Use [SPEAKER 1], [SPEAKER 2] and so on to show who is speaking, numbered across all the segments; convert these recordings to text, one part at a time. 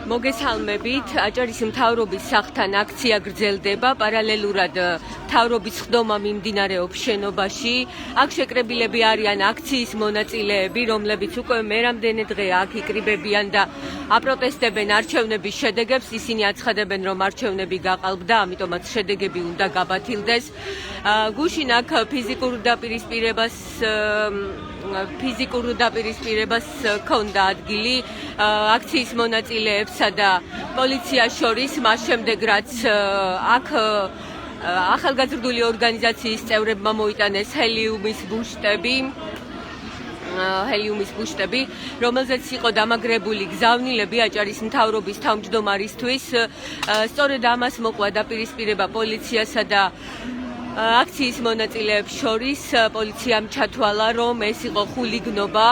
[SPEAKER 1] მოგესალმებით, აჭარის მთავრობის სახლთან აქცია გრძელდება, პარალელურად მთავრობის ხდომა მიმდინარეობს შენობაში. აქ შეკრებილები არიან აქციის მონაწილეები, რომლებიც უკვე მერამდენე დღე აქ იკრიბებიან და აპროტესტებენ არჩევნების შედეგებს. ისინი აცხადებენ, რომ არჩევნები გაყალბდა, ამიტომაც შედეგები უნდა გაბათილდეს. გუშინ აქ ფიზიკურ დაპირისპირებას ჰქონდა ადგილი აქციის მონაწილეებსა და პოლიციას შორის, მას შემდეგ რაც აქ ახალგაზრდული ორგანიზაციის წევრებმა მოიტანეს ჰელიუმის ბუშტები, რომელზეც იყო დამაგრებული გზავნილები აჭარის მთავრობის თავმჯდომარისთვის. სწორედ ამას მოყვა დაპირისპირება პოლიციასა და აქციის მონაწილეებს შორის. პოლიციამ ჩათვალა, რომ ეს იყო ხულიგნობა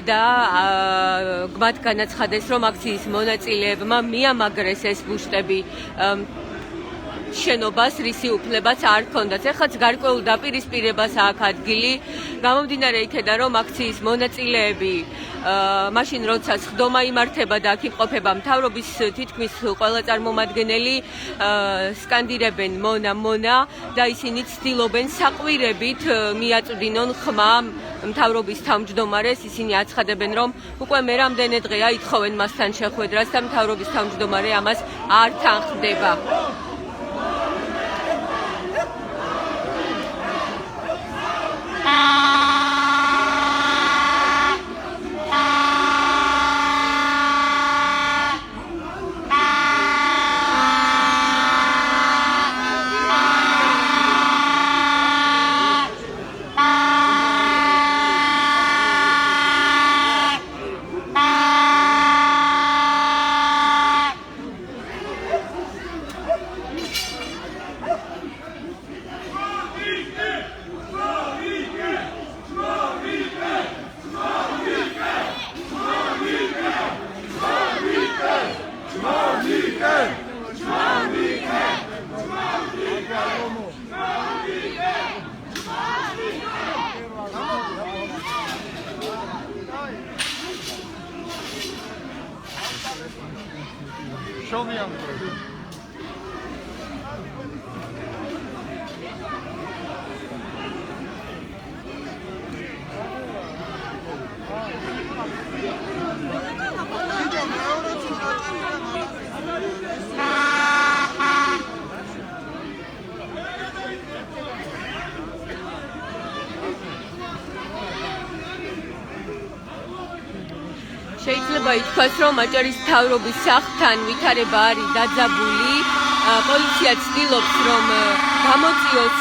[SPEAKER 1] და მათ განაცხადეს, რომ აქციის მონაწილეებმა მიამაგრეს ეს ბუშტები შენობას, რისი უფლებაც არ ჰქონდათ. ეხლაც გარკვეულ დაპირისპირებას აქვს ადგილი, გამომდინარე იქედან, რომ აქციის მონაწილეები მაშინ როცა ხდომა იმართება და აქ იმყოფება მთავრობის თითქმის ყველა წარმომადგენელი, სკანდირებენ მონა მონა და ისინი ცდილობენ საყვირებით მიაწვდინონ ხმა მთავრობის თავმჯდომარეს. ისინი აცხადებენ, რომ უკვე მერამდენე დღეა ითხოვენ მასთან შეხვედრას და მთავრობის თავმჯდომარე ამას არ თანხმდება.
[SPEAKER 2] Show me on
[SPEAKER 1] შეიძლება ითქვას, რომ აჭარის მთავრობის სახლთან ვითარება არის დაძაბული. პოლიცია ცდილობს, რომ გამოწიოს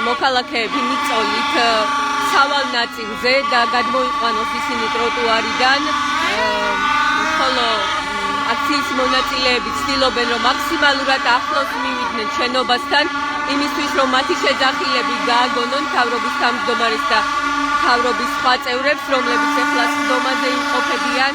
[SPEAKER 1] მოქალაქეები მიწოლით სავალ ნაწილზე და გადმოიყვანოს ისინი ტროტუარიდან, ხოლო აქციის მონაწილეები ცდილობენ, რომ მაქსიმალურად ახლოს მივიდნენ შენობასთან, იმისთვის, რომ მათი შეძახილები გააგონონ მთავრობის თავმჯდომარეს და მთავრობის სხვა წევრებს, რომლებიც ეხლა ხდომაზე იმყოფებიან.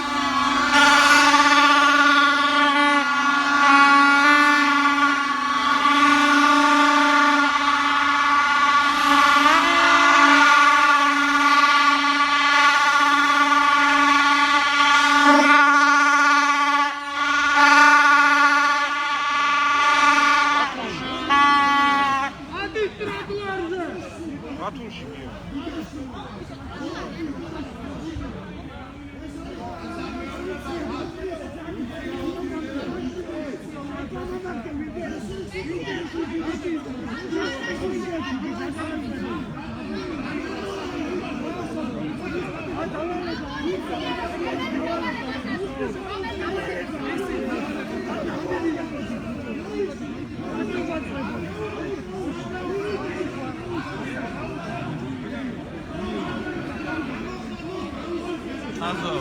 [SPEAKER 2] Ando,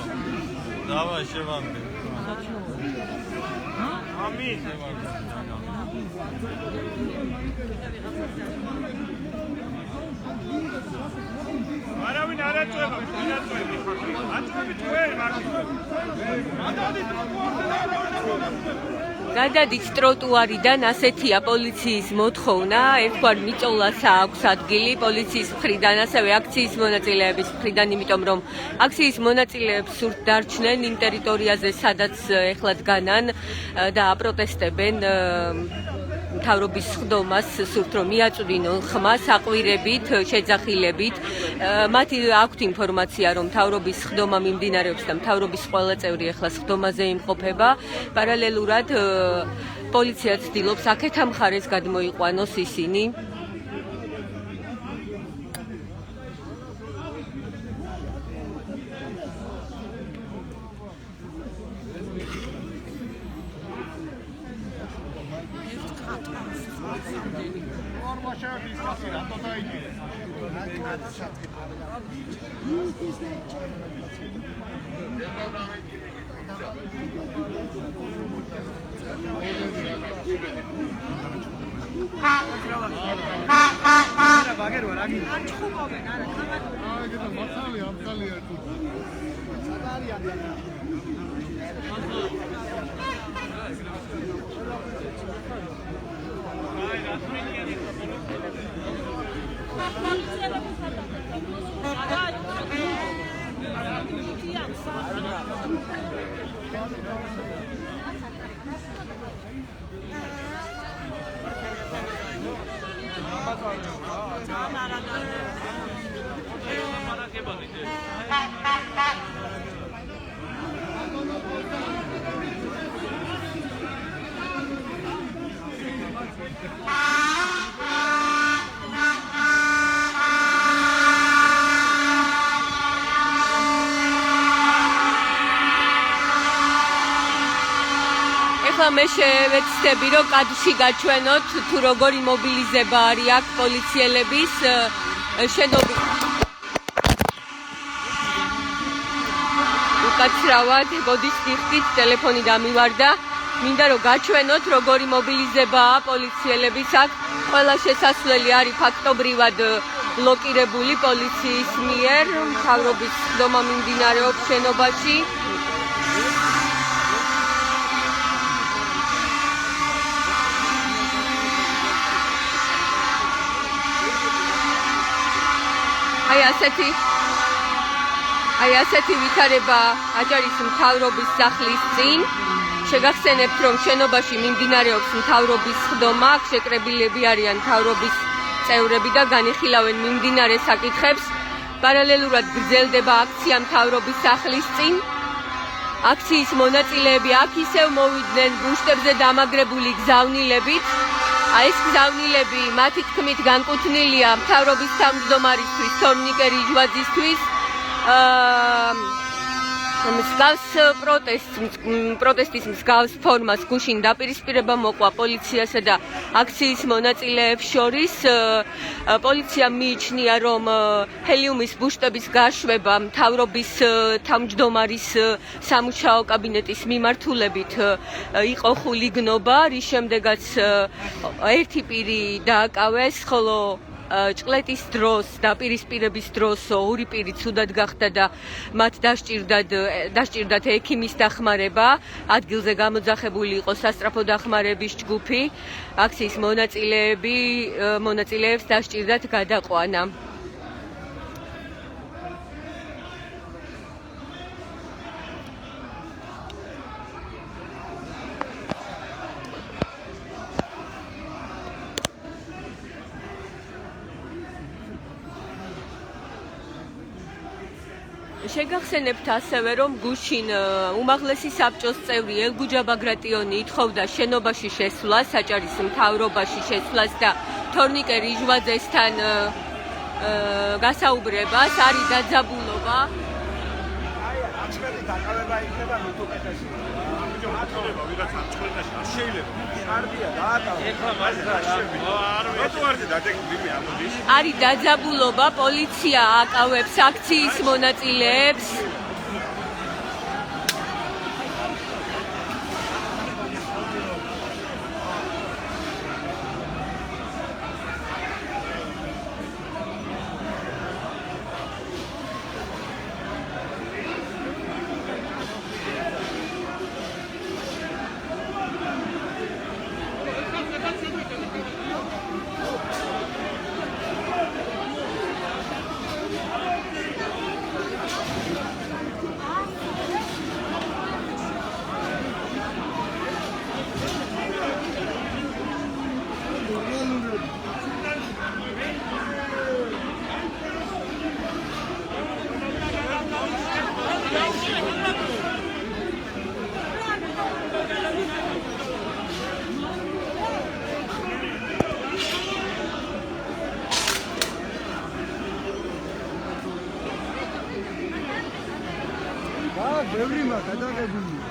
[SPEAKER 2] давай შევამდე. ამინ. არავინ არ აწვევა, აწვევი ხარ. აწვევი თუ ვერ ვარ. გადადი ტროტუარზე.
[SPEAKER 1] გადადით ტროტუარიდან, ასეთია პოლიციის მოთხოვნა, ერთგვარ მიწოლას აქვს ადგილი პოლიციის მხრიდან, ასევე აქციის მონაწილეების მხრიდან, იმიტომ რომ აქციის მონაწილეებს სურთ დარჩნენ იმ ტერიტორიაზე, სადაც ეხლა დგანან და აპროტესტებენ მთავრობის სხდომას, სურთ რომ მიაწვდინონ ხმა საყვირებით, შეძახილებით. მათი აქვთ ინფორმაცია, რომ მთავრობის სხდომა მიმდინარეობს და მთავრობის ყველა წევრი ახლა სხდომაზე იმყოფება. პარალელურად პოლიცია ცდილობს აქეთ ამ მხარეს გადმოიყვანოს ისინი. მე შევეცდები, რომ კადრში გაჩვენოთ თუ როგორი მობილიზება არის აქ პოლიციელების შენობის. უკაცრავად, გოდით გიხდით, ტელეფონი დამივარდა. მინდა რომ გაჩვენოთ როგორი მობილიზებაა პოლიციელების აქ. ყველა შესასვლელი არის ფაქტობრივად ბლოკირებული პოლიციის მიერ. მთავრობის სხდომა მიმდინარეობს შენობაში. აი ასეთი ვითარება აჭარის მთავრობის სახლის წინ. შეგახსენებთ, რომ შენობაში მიმდინარეობს მთავრობის სხდომა, აქ შეკრებილები არიან მთავრობის წევრები და განიხილავენ მიმდინარე საკითხებს. პარალელურად გრძელდება აქცია მთავრობის სახლის წინ. აქციის მონაწილეები აქ ისევ მოვიდნენ ბუშტებზე დამაგრებული გზავნილებით. ეს გზავნილები მათი თქმით განკუთვნილია მთავრობის თავმჯდომარისთვის, თორნიკე რიჟვაძისთვის. მსგავს პროტესტის მსგავს ფორმას გუშინ დაპირისპირება მოყვა პოლიციასა და აქციის მონაწილეებს შორის. პოლიციამ მიიჩნია, რომ ჰელიუმის ბუშტების გაშვება მთავრობის თავმჯდომარის სამუშაო კაბინეტის მიმართულებით იყო ხულიგნობა, რის შემდეგაც ერთი პირი დააკავეს, ხოლო ჭყლეტის დროს, დაპირისპირების დროს ორი პირი ცუდად გახდა და მათ დასჭირდათ ექიმის დახმარება. ადგილზე გამოძახებული იყო სასწრაფო დახმარების ჯგუფი. აქციის მონაწილეებს დასჭირდათ გადაყვანა. შეგახსენებთ ასევე, რომ გუშინ უმაღლესი საბჭოს წევრი ელგუჯა ბაგრატიონი ითხოვდა შენობაში შესვლას, აჭარის მთავრობაში შესვლას და თორნიკე რიჟვაძესთან გასაუბრებას. არის დაძაბულობა.
[SPEAKER 3] დაკავება იქნება ნუტუკეთაში. ატოლება ვიღაცა ჭყლეტაში არ შეიძლება. კარგია, დაატოვე. ეხლა მაგას ტროტუარზე დადეკილი ამოდის.
[SPEAKER 1] არის დაძაბულობა, პოლიცია აკავებს აქციის მონაწილეებს.
[SPEAKER 4] ბევრიმა გადაღებული.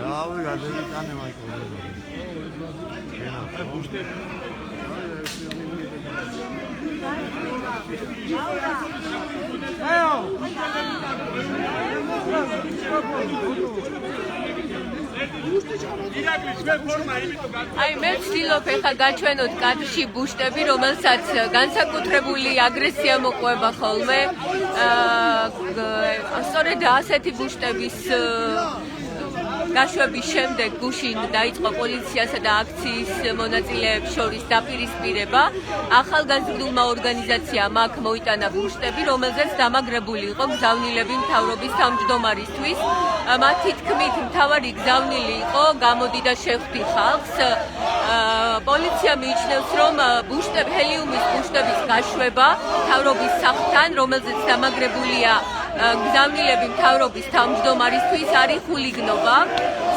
[SPEAKER 2] დავი გადავიტანე მაიკლ.
[SPEAKER 1] აი მე ვცდილობ ეხლა გაჩვენოთ კადრში ბუშტები, რომელსაც განსაკუთრებული აგრესია მოყვება ხოლმე. სწორედ ასეთი ბუშტების გაშვების შემდეგ გუშინ დაიწყო პოლიციასა და აქციის მონაწილეებს შორის დაპირისპირება. ახალგაზრდულმა ორგანიზაციამ აქ მოიტანა ბუშტები, რომელზეც დამაგრებული იყო გზავნილები მთავრობის თავმჯდომარისთვის. მათი თქმით, მთავარი გზავნილი იყო გამოდი და შეხვდი ხალხს. პოლიცია მიიჩნევს, რომ ჰელიუმის ბუშტების გაშვება მთავრობის სახლთან, რომელზეც დამაგრებულია გზავნილები მთავრობის თავმჯდომარისთვის არის ხულიგნობა.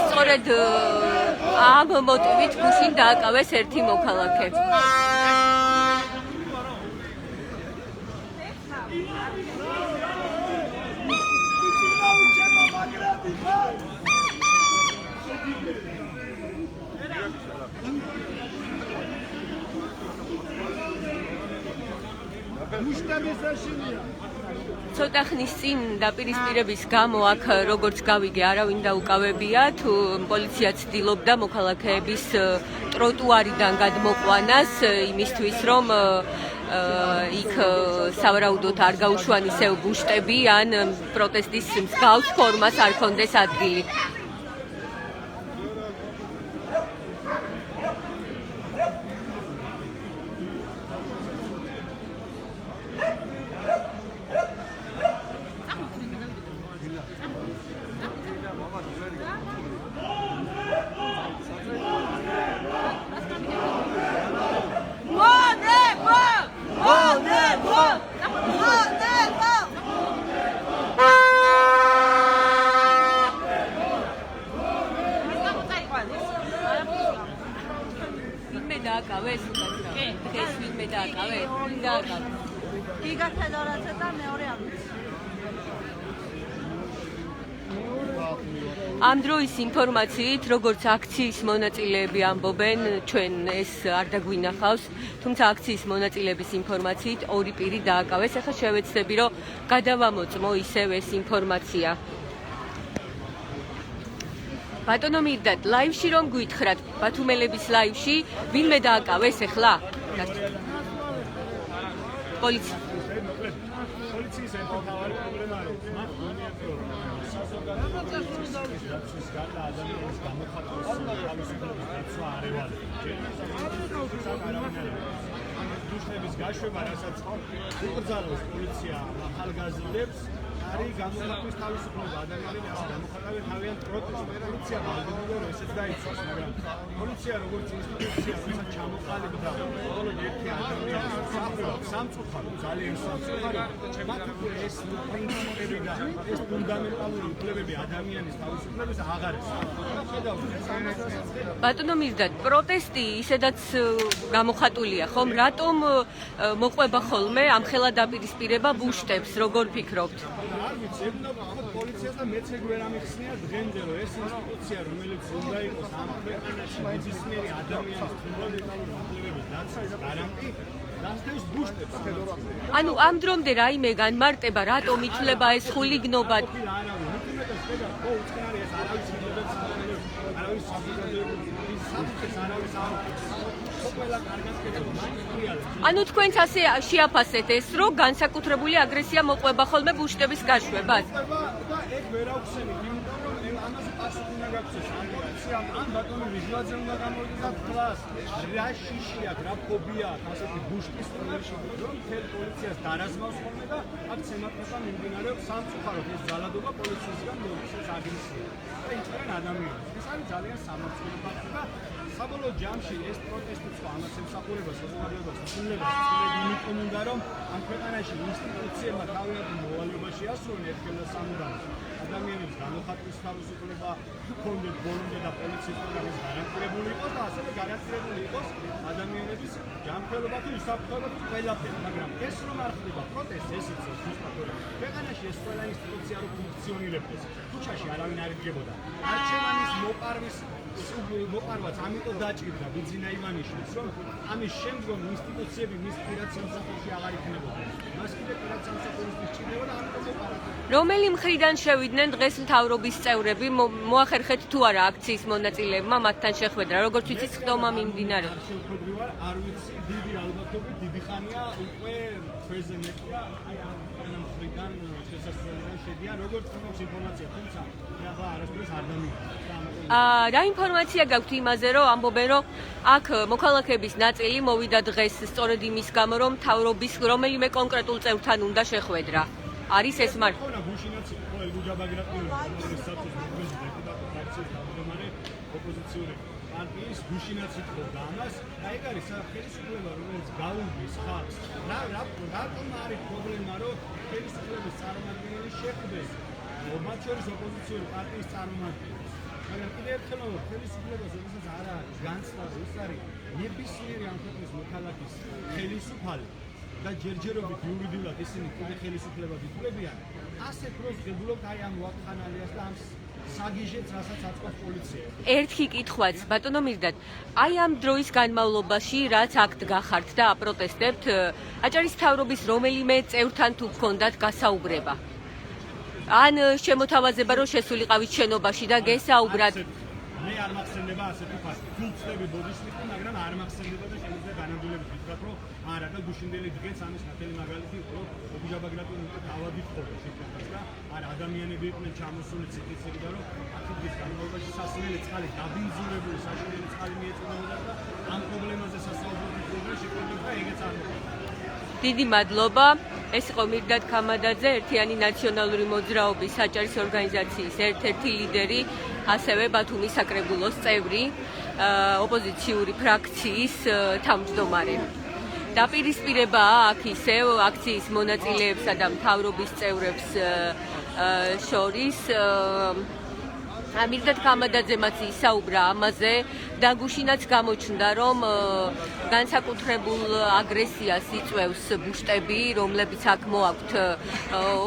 [SPEAKER 1] სწორედ ამ მოტივით გუშინ დააკავეს ერთი მოქალაქე. ცოტა ხნის წინ დაპირისპირების გამო აქ როგორც გავიგე არავინ დაუკავებია, თუ პოლიცია ცდილობდა მოქალაქეების ტროტუარიდან გადმოყვანას იმისთვის, რომ იქ სავარაუდოდ არ გაუშვან ისევ ბუშტები ან პროტესტის მსგავს ფორმას არ ქონდეს ადგილი. ამ დროის ინფორმაციით, როგორც აქციის მონაწილეები ამბობენ, ჩვენ ეს არ დაგვინახავს, თუმცა აქციის მონაწილეების ინფორმაციით ორი პირი დააკავეს. ახლა შევეცდები, რომ გადავამოწმო ისევ ეს ინფორმაცია. ბატონო მირდად, ლაივში რომ გვითხრათ, ბათუმელების ლაივში, ვინმე დააკავეს ახლა? პოლიცია.
[SPEAKER 3] პოლიციის ერთმანეთი პრობლემა არის. საზოგადოების გარდა ადამიანის გამოხატვის თავისუფლების დაცვა არ ევალება. ბუშტების გაშვება, რასაც უკრძალავს პოლიცია ახალგაზრდებს,
[SPEAKER 2] არის გამოხატვის თავისუფლება, ადამიანები ასე გამოხატავენ თავიანთ პროტესტს, პოლიცია ვალდებოდა რომ ესეც დაიცვას, მაგრამ პოლიცია როგორც ინსტიტუცია, როცა ჩამოყალიბდა ბოლო ერთი ადამიანის საფრთხე, სამწუხარო, ძალიან სამწუხარო, მათ უკვე ეს პრინციპები და ეს ფუნდამენტალური უფლებები ადამიანის თავისუფლების აღარ ეს.
[SPEAKER 1] ბატონო მირდად, პროტესტი ისედაც გამოხატულია, ხომ? რატომ მოყვება ხოლმე ამხელა დაპირისპირება ბუშტებს, როგორ ფიქრობთ?
[SPEAKER 2] არ ვიცი, ეუბნება ხოთ პოლიციას და მეც ეგ ვერ ამიხსნია დღემდე, რომ ეს ინსტიტუცია, რომელიც უნდა იყოს ამ ქვეყანაში ნებისმიერი ადამიანის ფუნდამენტალური უფლებების დაცვის გარანტი, დასდევს ბუშტებს.
[SPEAKER 1] ანუ ამ დრომდე რაიმე განმარტება, რატომ ითვლება ეს ხულიგნობა? ანუ თქვენც ასე შეაფასეთ ეს, რომ განსაკუთრებული აგრესია მოყვება ხოლმე ბუშტების გაშვებას?
[SPEAKER 2] და ეგ ვერ აუხსენით, იმიტომ რომ ამაზე პასუხი უნდა გაქცეს ამბიციამ, ან ბატონი ვიჟლაძე უნდა გამოვიდეს და თლას, რა შიში აქვს, რა ფობია აქვს ასეთი ბუშტის პრობლემაში, რომ მთელ პოლიციას დარაზმავს ხოლმე და აქ ცემატყობა მიმდინარეობს სამწუხაროდ ეს ძალადობა პოლიციისგან მოიქცეს აგრესია. და იწერენ ადამიანებს. ეს არის ძალიან სამართლიანი ფაქტი და საბოლოო ჯამში ეს პროტესტი სხვა ამას ემსახურება საზოგადოებას უცვლელებას სწორედ იმიტომ უნდა რომ ამ ქვეყანაში ინსტიტუციებმა თავიანთი მოვალეობაში ასრულონ ერთგულო სამუდამო ადამიანების გამოხატვის თავისუფლება ჰქონდეთ ბოლომდე და პოლიციის პროგრამის გარანტირებული იყოს და ასევე გარანტირებული იყოს ადამიანების ჯანმრთელობა თუ უსაფრთხოება თუ ყველაფერი, მაგრამ ეს რომ არ ხდება პროტესტი, ეს იცის ზუსტად რომ ქვეყანაში ეს ყველა ინსტიტუცია რო ფუნქციონირებდეს, ქუჩაში არავინ არ იდგებოდა. არჩევანის მოყარვაც ამიტომ დაჭირდა ბიძინა ივანიშვილს, რომ ამის შემდგომ ინსტიტუციები მის პირად სამსახურში აღარ იქნებოდა. მას კიდე პირად სამსახურისთვის ჭირდებოდა, ამიტომ მოყარა.
[SPEAKER 1] რომელი მხრიდან შევიდნენ დღეს მთავრობის წევრები? მოახერხეთ თუ არა აქციის მონაწილეებმა მათთან შეხვედრა, როგორც ვიცით, ხდომა მიმდინარეობს.
[SPEAKER 2] შევხვედრივარ, არ ვიცი, დიდი ალბათობით, დიდი ხანია უკვე ჩვენზე მეტია, აი ამ მხრიდან შესაძლოა შედიან, როგორც თქოს ინფორმაცია, თუმცა ახლა არასდროს არ დამიგვიყვება.
[SPEAKER 1] რა ინფორმაცია გაქვთ იმაზე, რომ ამბობენ, რომ აქ მოქალაქეების ნაწილი მოვიდა დღეს სწორედ იმის გამო, რომ მთავრობის რომელიმე კონკრეტულ წევრთან უნდა შეხვედრა. არის ეს მართლა?
[SPEAKER 2] ხონა გუშინაც ხო ელგუჯა ბაგრატული სტატუს მოგზაურობ დეპუტატი ფაქციის თავმჯდომარე ოპოზიციური პარტიის გუშინაც ითხოვდა ამას და ეგ არის ხელისუფლება რომელიც გაუგვის ხალხს რატომ არის პრობლემა რომ ხელისუფლების წარმომადგენელი შეხვდეს მათ შორის ოპოზიციური პარტიის წარმომადგენლებს მაგრამ კიდევ ერთხელ ხელისუფლებას როდესაც არ არის განცდა ის არის ნებისმიერი ამ ქვეყნის მოქალაქის ხელისუფალი და ჯერჯერობით იურიდიულად ისინი კიდე ხელისუფლებას ითვლებიან, ასე დროს ღებულობთ აი ამ ვაკხანალიას და ამ საგიჟეთს, რასაც აწყობს პოლიცია.
[SPEAKER 1] ერთი კითხვაც, ბატონო მირდად, აი ამ დროის განმავლობაში, რაც აქ გახართ და აპროტესტებთ, აჭარის მთავრობის რომელიმე წევრთან თუ გქონდათ გასაუბრება? ან შემოთავაზება, რომ შესულიყავით შენობაში და გესაუბრათ?
[SPEAKER 2] მე არ მახსენდება ასეთი ფაქტი. თუ ვწდები ბოდიშნიკი, მაგრამ არ მახსენდება და შემიძლია განადგურებით ვთქვათ, რომ არა და გუშინდელი დღეც ამის ნათელი მაგალითი იყო, ობიჯა ბაგრატული თავად ითხოვდა შეხვედრას და არა ადამიანები იყვნენ ჩამოსული ციხისგან, რომ აქეთის განმავლობაში სასმელი წყალი დაბინძურებული საშინელი წყალი მიეწოდოდა და ამ პრობლემაზე სასწავლებლად შეხვედრა და ეგეც არ მოხდა.
[SPEAKER 1] დიდი მადლობა. ეს იყო მირდად ქამადაძე, ერთიანი ნაციონალური მოძრაობის საჭარის ორგანიზაციის ერთ-ერთი ლიდერი, ასევე ბათუმის საკრებულოს წევრი, ოპოზიციური ფრაქციის თავმჯდომარე. დაპირისპირებაა აქ ისევ აქციის მონაწილეებსა და მთავრობის წევრებს შორის. მირდად ქამადაძემაც ისაუბრა ამაზე და გუშინაც გამოჩნდა, რომ განსაკუთრებულ აგრესიას იწვევს ბუშტები, რომლებიც აქ მოაქვთ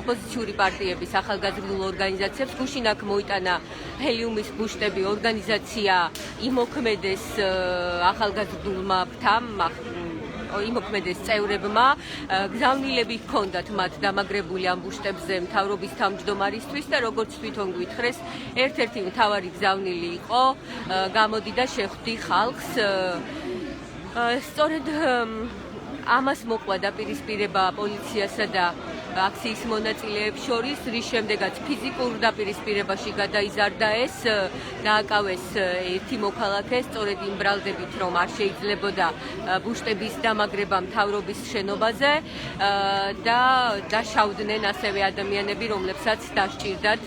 [SPEAKER 1] ოპოზიციური პარტიების ახალგაზრდულ ორგანიზაციებს. გუშინ აქ მოიტანა ჰელიუმის ბუშტები ორგანიზაცია იმოქმედეს ახალგაზრდულმა ფრთამ, იმოქმედეს წევრებმა, გზავნილები ჰქონდათ მათ დამაგრებული ამ ბუშტებზე მთავრობის თავმჯდომარისთვის და როგორც თვითონ გვითხრეს, ერთ-ერთი მთავარი გზავნილი იყო, გამოდი და შეხვდი ხალხს. სწორედ ამას მოყვა დაპირისპირება პოლიციასა და აქციის მონაწილეებს შორის, რის შემდეგაც ფიზიკურ დაპირისპირებაში გადაიზარდა ეს, დააკავეს ერთი მოქალაქე, სწორედ იმ ბრალდებით, რომ არ შეიძლებოდა ბუშტების დამაგრება მთავრობის შენობაზე და დაშავდნენ ასევე ადამიანები, რომლებსაც დასჭირდათ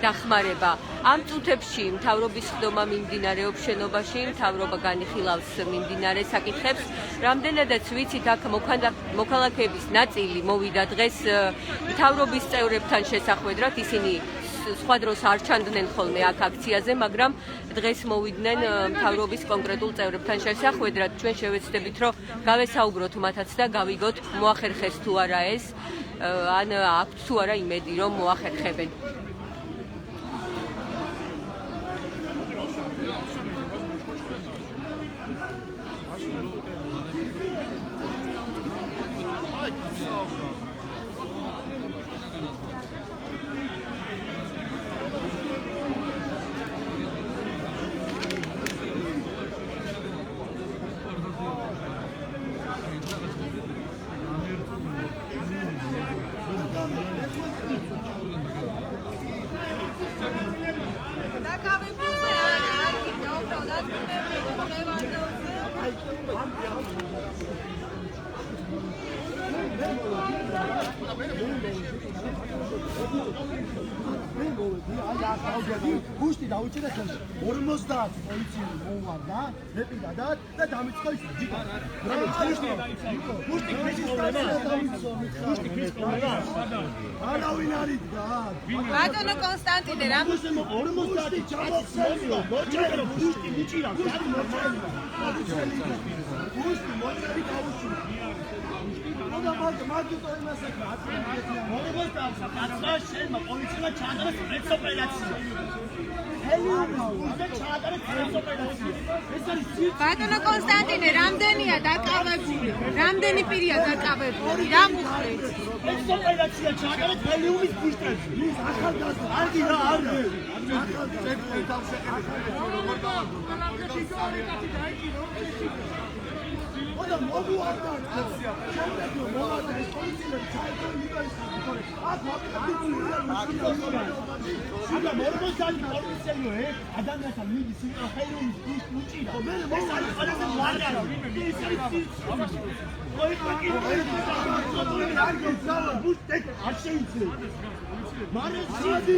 [SPEAKER 1] დახმარება. ამ წუთებში მთავრობის ხდომა მიმდინარეობს შენობაში, მთავრობა განიხილავს მიმდინარე საკითხებს. რამდენადაც ვიცით, აქ მოქალაქეების ნაწილი მოვიდა დღეს მთავრობის წევრებთან შესახვედრად, ისინი სხვა დროს არ ჩანდნენ ხოლმე აქ აქციაზე, მაგრამ დღეს მოვიდნენ მთავრობის კონკრეტულ წევრებთან შესახვედრად. ჩვენ შევეცდებით, რომ გავესაუბროთ მათაც და გავიგოთ, მოახერხეს თუ არა ეს, ან აქვთ თუ არა იმედი, რომ მოახერხებენ.
[SPEAKER 4] Puști, dar uite de când 50 poliții moarda, repidată, da damițco este. Puști, crezi problema? Puști, crezi problema? Ala uinarit, da.
[SPEAKER 5] Bătănă Constantine, ram.
[SPEAKER 4] Puști, 50 ceamă serio. Doçero, puști, nicira, chiar normal. Puști, moțari caușu. Oda măt to ima se krat. Morbos da, atsa shelma politsiya chadara spetsoperatsiya. Bătănă Constantine, რამდენია დაკავებული? რამდენი პირია დაკავებული? რა მოხდეთ? სპეცოპერაცია ჩაატარეთ ჰელიუმის ბუშტებზე. ის ახალგაზრდა, არგი რა, არგი. Oda მოგვარდა აქცია. შემდეგ მოვარდა ეს პოლიციელი ჩაიგდო იმასთან. აქ ვაკეთებდი. Aga mormos ani polițielio, ადამიანთან მიდის იმ ჰელიუმის ბუშტი და ეს არის ყველაზე მარიალი. ეს არის მოიწაკი არ გეცალა ბუშტი არ შეიძლება. მარიალი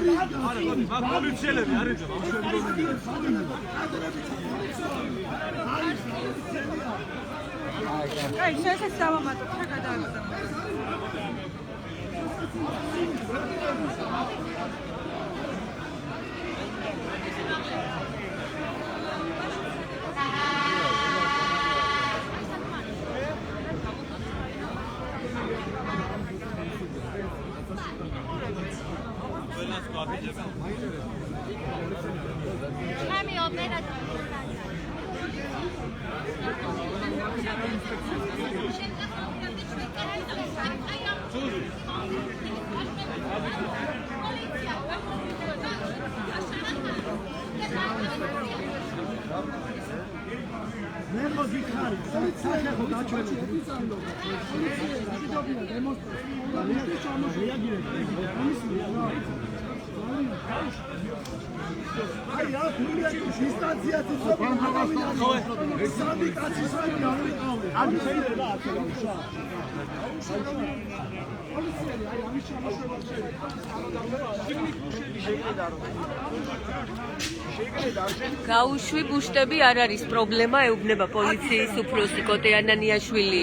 [SPEAKER 4] არის პოლიციელები არის
[SPEAKER 5] აი, შეიძლება დავამატოთ რა გადავაგდო.
[SPEAKER 6] Mami, operator.
[SPEAKER 4] ნეხო გიხარი, სახეხო გაჩვენე. აი რა ფულია დისტანცია ცოტა გავინახე. სამი კაცი სამი არ ვიყავი. არ შეიძლება ასე გავუშვა. პოლიციელი აი ამის ჩამოშვა
[SPEAKER 1] გაუშვი ბუშტები არ არის პრობლემა, ეუბნება პოლიციის უფროსი კოტე ანანიაშვილი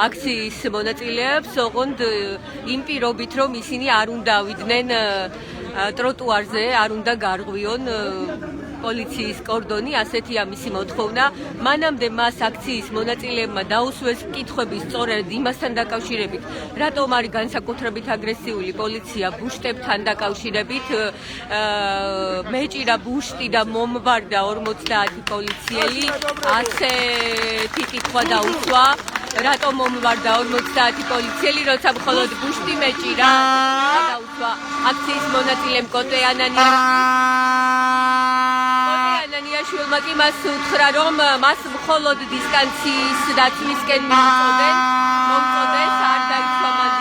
[SPEAKER 1] აქციის მონაწილეებს, ოღონდ იმ პირობით, რომ ისინი არ უნდა ავიდნენ ტროტუარზე, არ უნდა გარღვიონ პოლიციის კორდონი, ასეთია მისი მოთხოვნა. მანამდე მას აქციის მონაწილეებმა დაუსვეს კითხვები სწორედ იმასთან დაკავშირებით, რატომ არის განსაკუთრებით აგრესიული პოლიცია ბუშტებთან დაკავშირებით. მეჭირა ბუშტი და მომვარდა 50 პოლიციელი, ასეთი კითხვა დაუსვა. რატომ მომვარდა 50 პოლიციელი, როცა მხოლოდ ბუშტი მეჭირა? დაუსვა აქციის მონაწილემ კოტე ანანიაშვილმა კი მას უთხრა, რომ მას მხოლოდ დისტანციის დაცვისკენ მომწოდეს, არ დაიცვა მან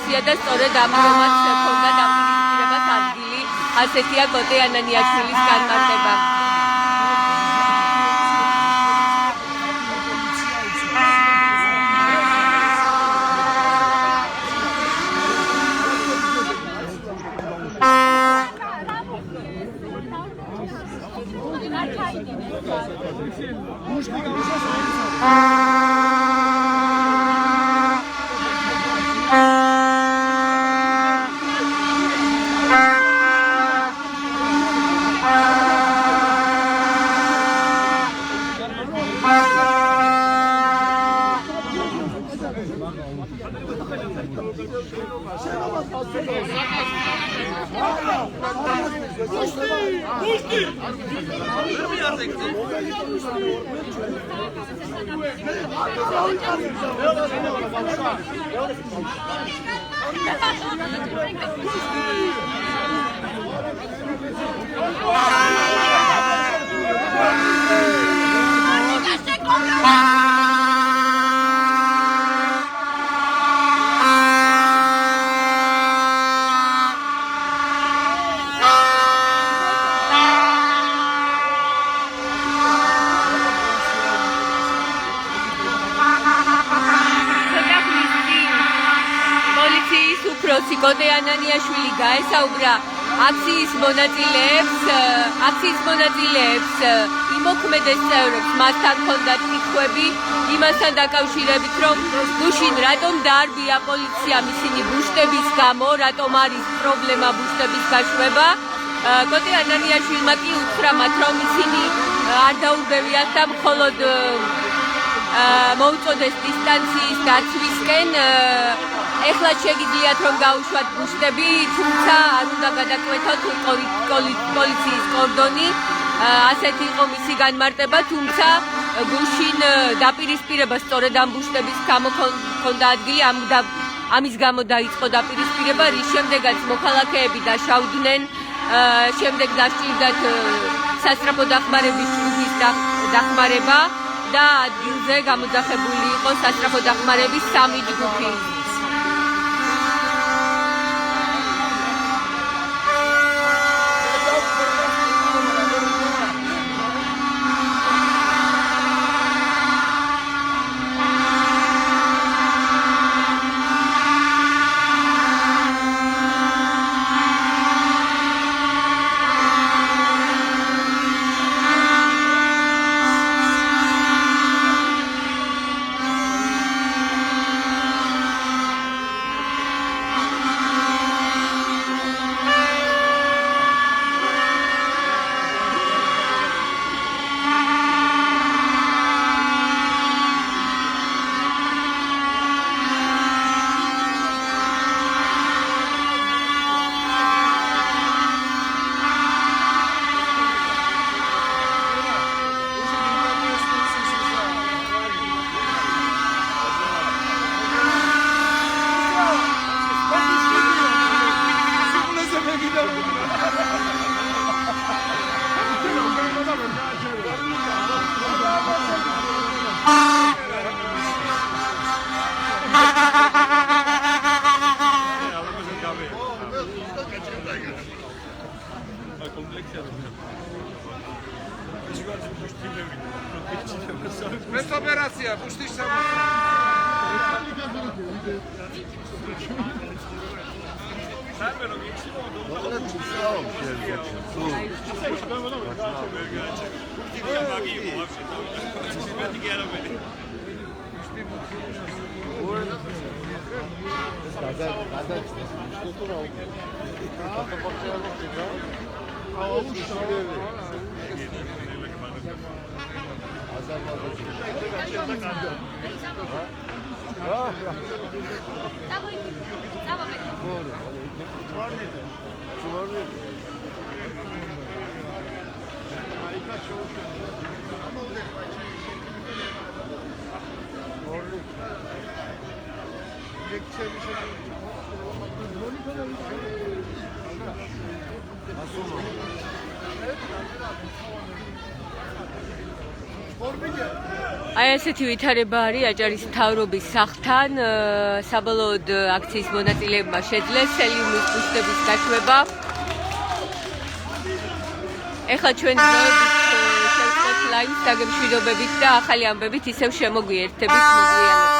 [SPEAKER 1] დისკუსია და სწორედ ამ რომაც ჰქონდა დაპირისპირებას ადგილი, ასეთია კოტე ანანიაშვილის განმარტება. კოტე ანანიაშვილი გაესაუბრა აქციის მონაწილეებს იმოქმედეს წევრებს, მასთან ჰქონდათ კითხვები იმასთან დაკავშირებით, რომ გუშინ რატომ დაარბია პოლიციამ ისინი ბუშტების გამო, რატომ არის პრობლემა ბუშტების გაშვება. კოტე ანანიაშვილმა კი უთხრა მათ, რომ ისინი არ დაურბევიათ და მხოლოდ მოუწოდეს დისტანციის დაცვისკენ. ეხლა შეგიძლიათ რომ გაუშვათ ბუშტები, თუმცა არ უნდა გადაკვეთოთ პოლიციის კორდონი. ასეთი იყო მისი განმარტება, თუმცა გუშინ დაპირისპირება სწორედ ამ ბუშტების გამო ჰქონდა ადგილი, ამის გამო დაიწყო დაპირისპირება, რის შემდეგაც მოქალაქეები დაშავდნენ, შემდეგ დასჭირდათ სასწრაფო დახმარების ჯგუფის დახმარება და ადგილზე გამოძახებული იყო სასწრაფო დახმარების 3 ჯგუფი.
[SPEAKER 7] Operacja, puścisz samo.
[SPEAKER 2] Spor
[SPEAKER 1] აი ასეთი ვითარება არის აჭარის მთავრობის სახლთან. საბოლოოდ აქციის მონაწილეებმა შეძლეს სელიუმის ბუშტების გაშვება. ეხლა ჩვენ დროებით შევწყოთ ლაივს დაგემშვიდობებით და ახალი ამბებით ისევ შემოგვიერთებით მოგვიანებით.